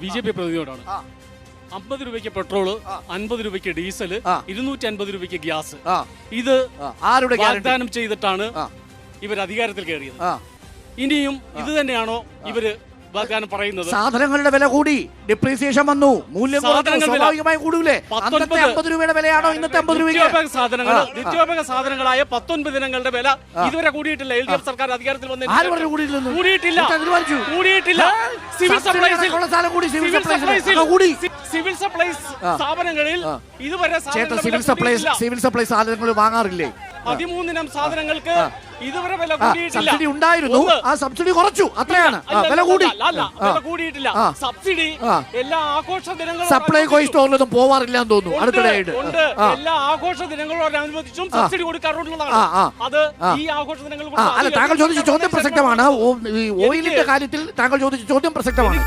BJP പ്രതിനിധിയോടാണ്. 50 രൂപയ്ക്ക് petrol, 50 രൂപയ്ക്ക് diesel, 250 രൂപയ്ക്ക് ഗ്യാസ്. ഇത് ആരുടെ വാഗ്ദാനം ചെയ്തിട്ടാണ് ഇവർ അധികാരത്തിൽ കയറിയത്. ഇനിയും ഇത് തന്നെയാണോ ഇവര് വാഗ്ദാനം പറയുന്നത്? സാധനങ്ങളുടെ വില കൂടി, ഡിപ്രീസിയേഷൻ വന്നു, മൂല്യം സ്വാഭാവികമായി കൂടൂലേ? അന്നത്തെ 50 രൂപയുടെ വിലയാണോ ഇന്നത്തെ 50 രൂപയ്ക്ക്? നിത്യോപയോഗ സാധനങ്ങളായ 19 ദിനങ്ങളുടെ വില ഇതുവരെ കൂടിയിട്ടില്ല. LDF സർക്കാർ അധികാരത്തിൽ കൂടിയിട്ടില്ല. സിവിൽ സപ്ലൈസ് സ്ഥാപനങ്ങളിൽ ഇതുവരെ സിവിൽ സപ്ലൈസ് സാധനങ്ങൾ വാങ്ങാറില്ലേ? 13 സാധനങ്ങൾക്ക് ഇതുവരെ വില സബ്സിഡി ഉണ്ടായിരുന്നു, ആ സബ്സിഡി കുറച്ചു, അത്രയാണ്. വില കൂടിയിട്ടില്ല. സബ്സിഡി എല്ലാ ആഘോഷ ദിനങ്ങളും സപ്ലൈകോ സ്റ്റോറിലൊന്നും പോവാറില്ല എന്ന് തോന്നുന്നു അടുത്തിടെയായിട്ട്. എല്ലാ ആഘോഷ ദിനങ്ങളോടനുബന്ധിച്ചും സബ്സിഡി കൊടുക്കാറുള്ളതാണ്. അത് ഈ ആഘോഷ ദിനങ്ങൾ താങ്കൾ ചോദിച്ച ചോദ്യം പ്രസക്തമാണ്. ഓയിലിന്റെ കാര്യത്തിൽ താങ്കൾ ചോദിച്ച ചോദ്യം പ്രസക്തമാണ്.